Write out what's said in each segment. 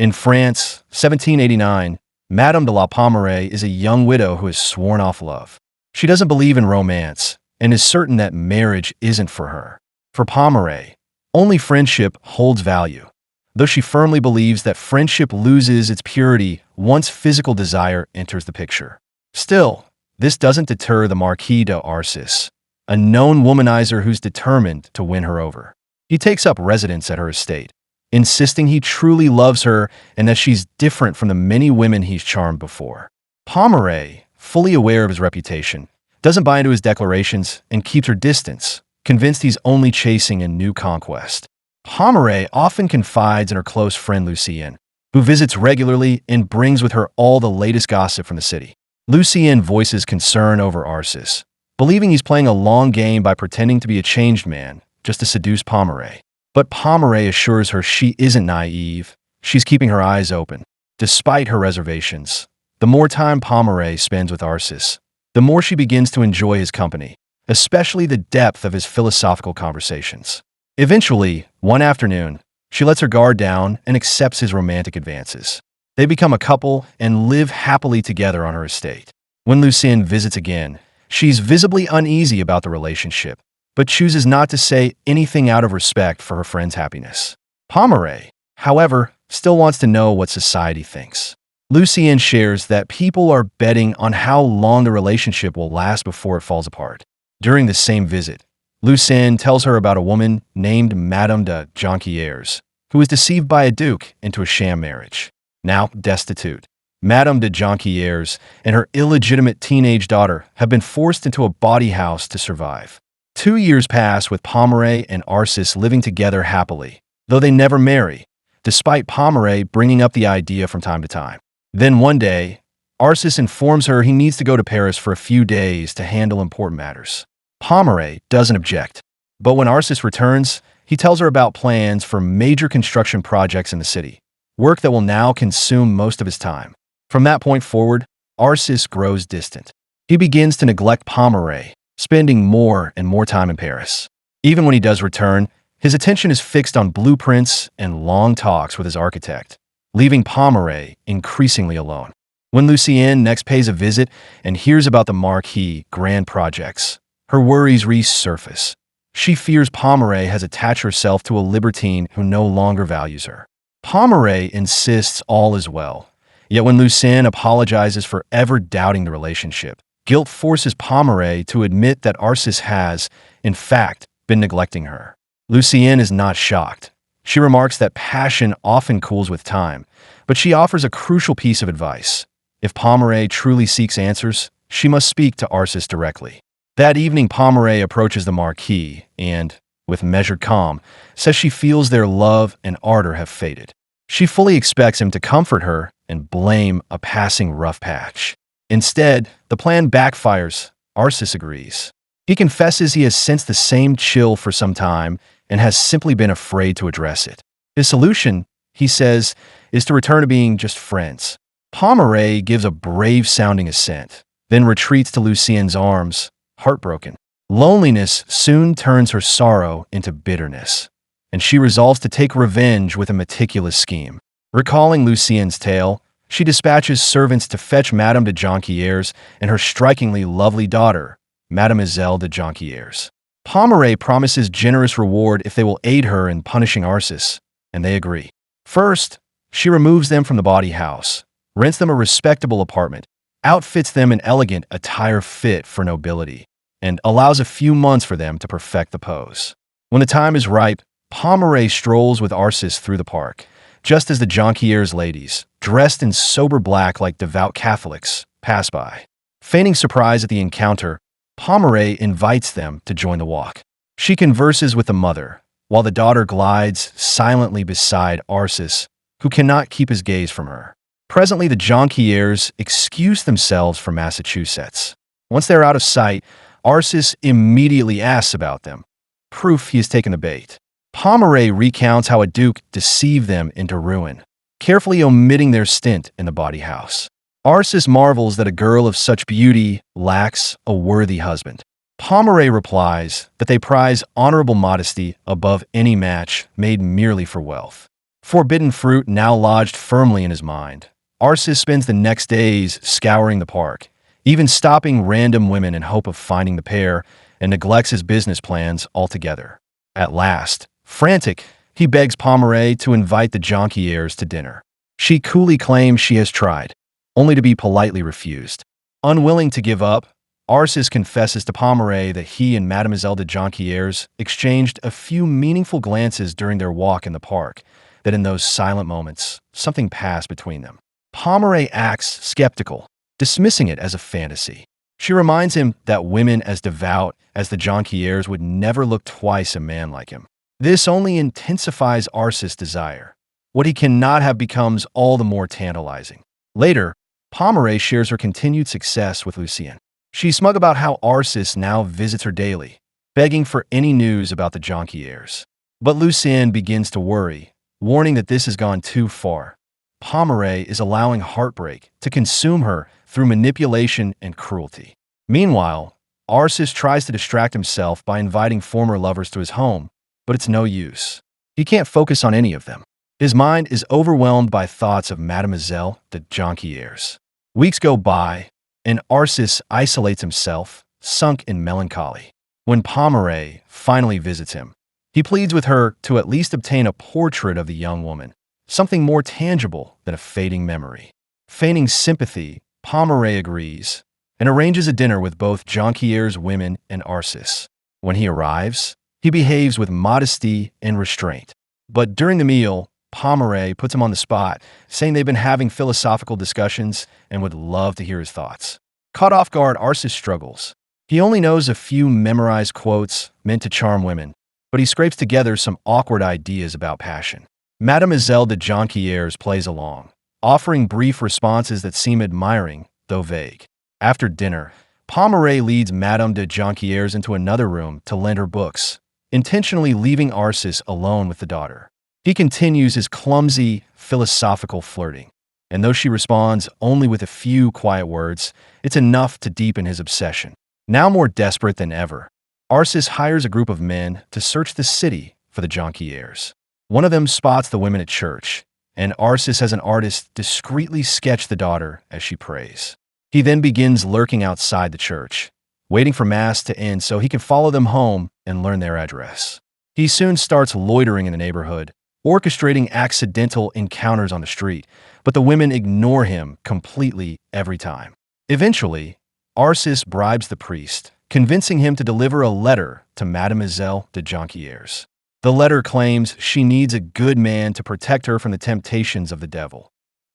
In France, 1789, Madame de la Pommeraye is a young widow who has sworn off love. She doesn't believe in romance and is certain that marriage isn't for her. For Pommeraye, only friendship holds value, though she firmly believes that friendship loses its purity once physical desire enters the picture. Still, this doesn't deter the Marquis de Arcis, a known womanizer who's determined to win her over. He takes up residence at her estate, insisting he truly loves her and that she's different from the many women he's charmed before. Pommeraye, fully aware of his reputation, doesn't buy into his declarations and keeps her distance, convinced he's only chasing a new conquest. Pommeraye often confides in her close friend Lucienne, who visits regularly and brings with her all the latest gossip from the city. Lucienne voices concern over Arcis, believing he's playing a long game by pretending to be a changed man just to seduce Pommeraye. But Pommeraye assures her she isn't naive, she's keeping her eyes open. Despite her reservations, the more time Pommeraye spends with Arcis, the more she begins to enjoy his company, especially the depth of his philosophical conversations. Eventually, one afternoon, she lets her guard down and accepts his romantic advances. They become a couple and live happily together on her estate. When Lucienne visits again, she's visibly uneasy about the relationship, but chooses not to say anything out of respect for her friend's happiness. Pommeraye, however, still wants to know what society thinks. Lucienne shares that people are betting on how long the relationship will last before it falls apart. During the same visit, Lucienne tells her about a woman named Madame de Jonquières, who was deceived by a duke into a sham marriage. Now destitute, Madame de Jonquières and her illegitimate teenage daughter have been forced into a bawdy house to survive. 2 years pass with Pommeraye and Arcis living together happily, though they never marry, despite Pommeraye bringing up the idea from time to time. Then one day, Arcis informs her he needs to go to Paris for a few days to handle important matters. Pommeraye doesn't object, but when Arcis returns, he tells her about plans for major construction projects in the city, work that will now consume most of his time. From that point forward, Arcis grows distant. He begins to neglect Pommeraye, spending more and more time in Paris. Even when he does return, his attention is fixed on blueprints and long talks with his architect, leaving Pommeraye increasingly alone. When Lucienne next pays a visit and hears about the Marquis' grand projects, her worries resurface. She fears Pommeraye has attached herself to a libertine who no longer values her. Pommeraye insists all is well, yet when Lucienne apologizes for ever doubting the relationship, guilt forces Pommeraye to admit that Arcis has, in fact, been neglecting her. Lucienne is not shocked. She remarks that passion often cools with time, but she offers a crucial piece of advice. If Pommeraye truly seeks answers, she must speak to Arcis directly. That evening, Pommeraye approaches the Marquis and, with measured calm, says she feels their love and ardor have faded. She fully expects him to comfort her and blame a passing rough patch. Instead, the plan backfires. Arcis agrees. He confesses he has sensed the same chill for some time and has simply been afraid to address it. His solution, he says, is to return to being just friends. Pommeraye gives a brave-sounding assent, then retreats to Lucienne's arms, heartbroken. Loneliness soon turns her sorrow into bitterness, and she resolves to take revenge with a meticulous scheme. Recalling Lucienne's tale, she dispatches servants to fetch Madame de Jonquières and her strikingly lovely daughter, Mademoiselle de Jonquières. Pommeraye promises generous reward if they will aid her in punishing Arcis, and they agree. First, she removes them from the bawdy house, rents them a respectable apartment, outfits them in elegant attire fit for nobility, and allows a few months for them to perfect the pose. When the time is ripe, Pommeraye strolls with Arcis through the park, just as the Jonquières ladies, dressed in sober black like devout Catholics, pass by. Feigning surprise at the encounter, Pommeraye invites them to join the walk. She converses with the mother, while the daughter glides silently beside Arcis, who cannot keep his gaze from her. Presently, the Jonquières excuse themselves from Massachusetts. Once they're out of sight, Arcis immediately asks about them, proof he has taken the bait. Pommeraye recounts how a duke deceived them into ruin, carefully omitting their stint in the bawdy house. Arcis marvels that a girl of such beauty lacks a worthy husband. Pommeraye replies that they prize honorable modesty above any match made merely for wealth. Forbidden fruit now lodged firmly in his mind, Arcis spends the next days scouring the park, even stopping random women in hope of finding the pair, and neglects his business plans altogether. At last, frantic, he begs Pomeray to invite the Jonquières to dinner. She coolly claims she has tried, only to be politely refused. Unwilling to give up, Arcis confesses to Pomeray that he and Mademoiselle de Jonquières exchanged a few meaningful glances during their walk in the park, that in those silent moments, something passed between them. Pomeray acts skeptical, dismissing it as a fantasy. She reminds him that women as devout as the Jonquières would never look twice a man like him. This only intensifies Arcis' desire. What he cannot have becomes all the more tantalizing. Later, Pomeray shares her continued success with Lucien. She's smug about how Arcis now visits her daily, begging for any news about the Jonquières. But Lucien begins to worry, warning that this has gone too far. Pomeray is allowing heartbreak to consume her through manipulation and cruelty. Meanwhile, Arcis tries to distract himself by inviting former lovers to his home, but it's no use. He can't focus on any of them. His mind is overwhelmed by thoughts of Mademoiselle de Jonquières. Weeks go by, and Arcis isolates himself, sunk in melancholy. When Pomeray finally visits him, he pleads with her to at least obtain a portrait of the young woman, something more tangible than a fading memory. Feigning sympathy, Pomeray agrees and arranges a dinner with both Jonquières' women and Arcis. When he arrives, he behaves with modesty and restraint. But during the meal, Pomeray puts him on the spot, saying they've been having philosophical discussions and would love to hear his thoughts. Caught off guard, Arcis struggles. He only knows a few memorized quotes meant to charm women, but he scrapes together some awkward ideas about passion. Mademoiselle de Jonquières plays along, offering brief responses that seem admiring, though vague. After dinner, Pomeray leads Madame de Jonquières into another room to lend her books, intentionally leaving Arcis alone with the daughter. He continues his clumsy, philosophical flirting, and though she responds only with a few quiet words, it's enough to deepen his obsession. Now more desperate than ever, Arcis hires a group of men to search the city for the Jonquières. One of them spots the women at church, and Arcis has an artist discreetly sketch the daughter as she prays. He then begins lurking outside the church, waiting for Mass to end so he can follow them home and learn their address. He soon starts loitering in the neighborhood, orchestrating accidental encounters on the street, but the women ignore him completely every time. Eventually, Arcis bribes the priest, convincing him to deliver a letter to Mademoiselle de Jonquières. The letter claims she needs a good man to protect her from the temptations of the devil,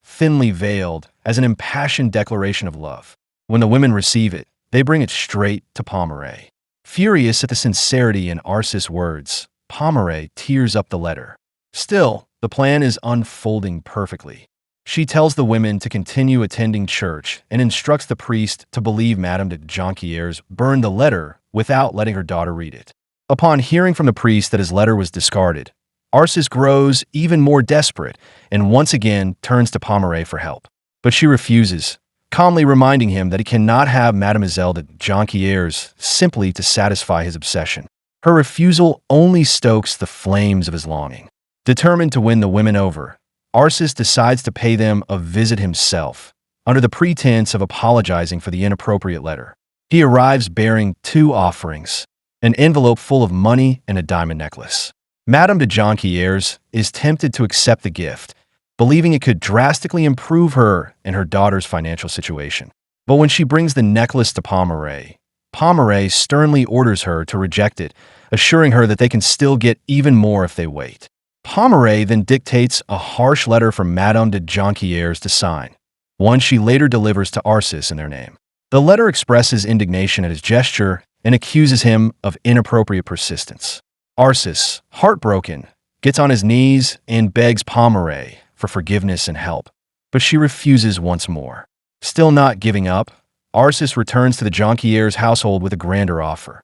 thinly veiled as an impassioned declaration of love. When the women receive it, they bring it straight to Pomeray. Furious at the sincerity in Arcis' words, Pomeray tears up the letter. Still, the plan is unfolding perfectly. She tells the women to continue attending church and instructs the priest to believe Madame de Jonquières burned the letter without letting her daughter read it. Upon hearing from the priest that his letter was discarded, Arcis grows even more desperate and once again turns to Pomeray for help. But she refuses, calmly reminding him that he cannot have Mademoiselle de Jonquières simply to satisfy his obsession. Her refusal only stokes the flames of his longing. Determined to win the women over, Arcis decides to pay them a visit himself, under the pretense of apologizing for the inappropriate letter. He arrives bearing two offerings, an envelope full of money and a diamond necklace. Madame de Jonquières is tempted to accept the gift, believing it could drastically improve her and her daughter's financial situation. But when she brings the necklace to Pomeray, Pomeray sternly orders her to reject it, assuring her that they can still get even more if they wait. Pomeray then dictates a harsh letter for Madame de Jonquières to sign, one she later delivers to Arcis in their name. The letter expresses indignation at his gesture and accuses him of inappropriate persistence. Arcis, heartbroken, gets on his knees and begs Pomeray for forgiveness and help, but she refuses once more. Still not giving up, Arcis returns to the Jonquières household with a grander offer: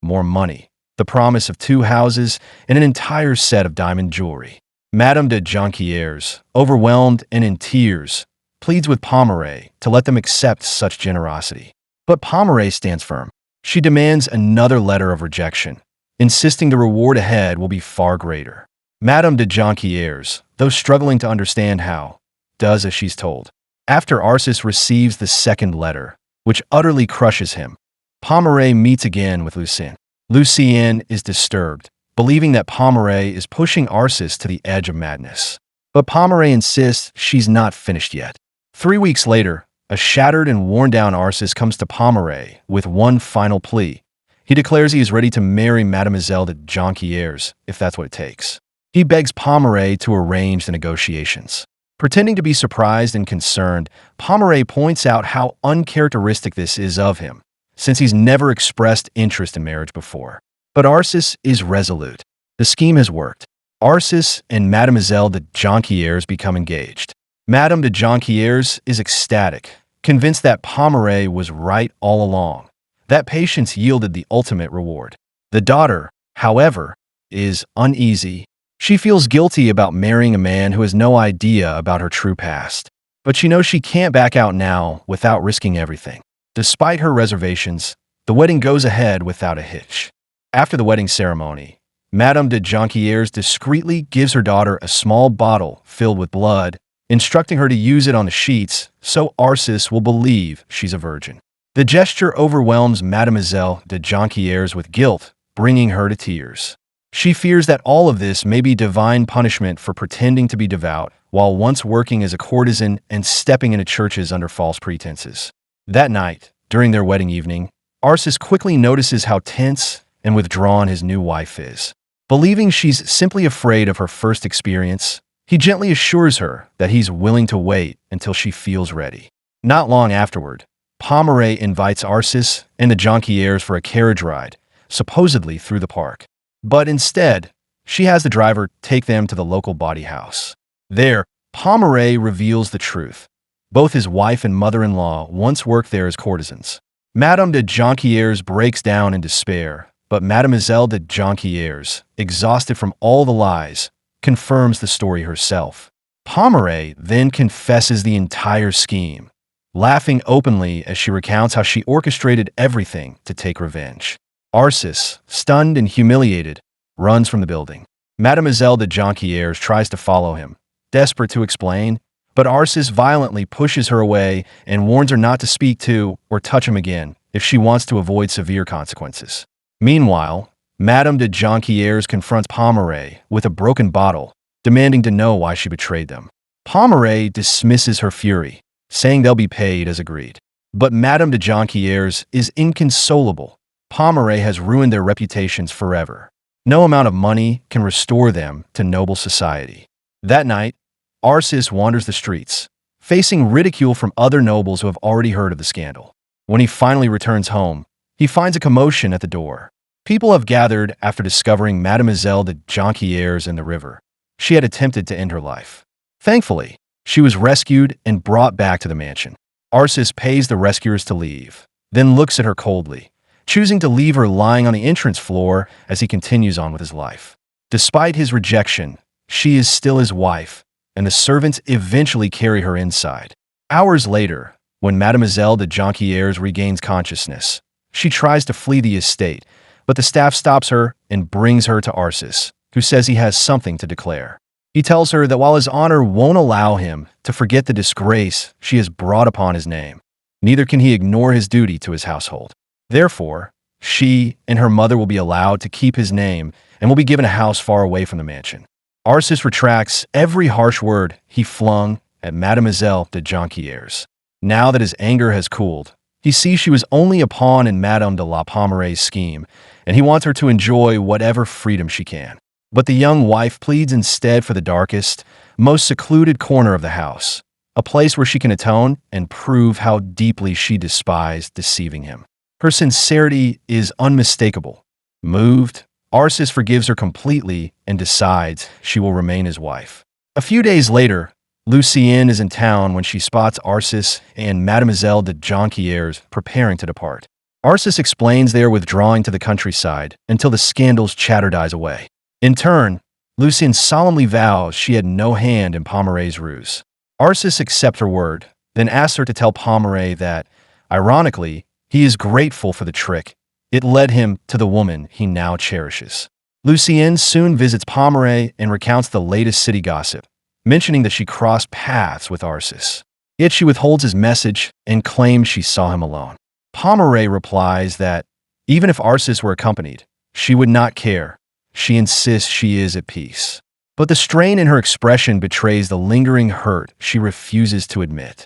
more money, the promise of 2 houses, and an entire set of diamond jewelry. Madame de Jonquières, overwhelmed and in tears, pleads with Pomeray to let them accept such generosity. But Pomeray stands firm. She demands another letter of rejection, insisting the reward ahead will be far greater. Madame de Jonquières, though struggling to understand how, does as she's told. After Arcis receives the second letter, which utterly crushes him, Pomeray meets again with Lucien. Lucien is disturbed, believing that Pomeray is pushing Arcis to the edge of madness. But Pomeray insists she's not finished yet. 3 weeks later, a shattered and worn-down Arcis comes to Pomeray with one final plea. He declares he is ready to marry Mademoiselle de Jonquières, if that's what it takes. He begs Pomeray to arrange the negotiations. Pretending to be surprised and concerned, Pomeray points out how uncharacteristic this is of him, since he's never expressed interest in marriage before. But Arcis is resolute. The scheme has worked. Arcis and Mademoiselle de Jonquières become engaged. Madame de Jonquières is ecstatic, convinced that Pomeray was right all along. That patience yielded the ultimate reward. The daughter, however, is uneasy. She feels guilty about marrying a man who has no idea about her true past. But she knows she can't back out now without risking everything. Despite her reservations, the wedding goes ahead without a hitch. After the wedding ceremony, Madame de Jonquières discreetly gives her daughter a small bottle filled with blood, instructing her to use it on the sheets so Arcis will believe she's a virgin. The gesture overwhelms Mademoiselle de Jonquières with guilt, bringing her to tears. She fears that all of this may be divine punishment for pretending to be devout while once working as a courtesan and stepping into churches under false pretenses. That night, during their wedding evening, Arcis quickly notices how tense and withdrawn his new wife is. Believing she's simply afraid of her first experience, he gently assures her that he's willing to wait until she feels ready. Not long afterward, Pomeray invites Arcis and the Jonquières for a carriage ride, supposedly through the park. But instead, she has the driver take them to the local bawdy house. There, Pomeray reveals the truth. Both his wife and mother-in-law once worked there as courtesans. Madame de Jonquières breaks down in despair, but Mademoiselle de Jonquières, exhausted from all the lies, confirms the story herself. Pomeray then confesses the entire scheme, laughing openly as she recounts how she orchestrated everything to take revenge. Arcis, stunned and humiliated, runs from the building. Mademoiselle de Jonquières tries to follow him, desperate to explain, but Arcis violently pushes her away and warns her not to speak to or touch him again if she wants to avoid severe consequences. Meanwhile, Madame de Jonquières confronts Pomeray with a broken bottle, demanding to know why she betrayed them. Pomeray dismisses her fury, saying they'll be paid as agreed. But Madame de Jonquières is inconsolable. Pomeray has ruined their reputations forever. No amount of money can restore them to noble society. That night, Arcis wanders the streets, facing ridicule from other nobles who have already heard of the scandal. When he finally returns home, he finds a commotion at the door. People have gathered after discovering Mademoiselle de Jonquières in the river. She had attempted to end her life. Thankfully, she was rescued and brought back to the mansion. Arcis pays the rescuers to leave, then looks at her coldly, choosing to leave her lying on the entrance floor as he continues on with his life. Despite his rejection, she is still his wife, and the servants eventually carry her inside. Hours later, when Mademoiselle de Jonquières regains consciousness, she tries to flee the estate, but the staff stops her and brings her to Arcis, who says he has something to declare. He tells her that while his honor won't allow him to forget the disgrace she has brought upon his name, neither can he ignore his duty to his household. Therefore, she and her mother will be allowed to keep his name and will be given a house far away from the mansion. Arcis retracts every harsh word he flung at Mademoiselle de Jonquières. Now that his anger has cooled, he sees she was only a pawn in Madame de la Pomeray's scheme, and he wants her to enjoy whatever freedom she can. But the young wife pleads instead for the darkest, most secluded corner of the house, a place where she can atone and prove how deeply she despised deceiving him. Her sincerity is unmistakable. Moved, Arcis forgives her completely and decides she will remain his wife. A few days later, Lucien is in town when she spots Arcis and Mademoiselle de Jonquières preparing to depart. Arcis explains they are withdrawing to the countryside until the scandal's chatter dies away. In turn, Lucien solemnly vows she had no hand in Pomeray's ruse. Arcis accepts her word, then asks her to tell Pomeray that, ironically, he is grateful for the trick. It led him to the woman he now cherishes. Lucien soon visits Pomeray and recounts the latest city gossip, mentioning that she crossed paths with Arsis. Yet she withholds his message and claims she saw him alone. Pomeray replies that, even if Arsis were accompanied, she would not care. She insists she is at peace. But the strain in her expression betrays the lingering hurt she refuses to admit.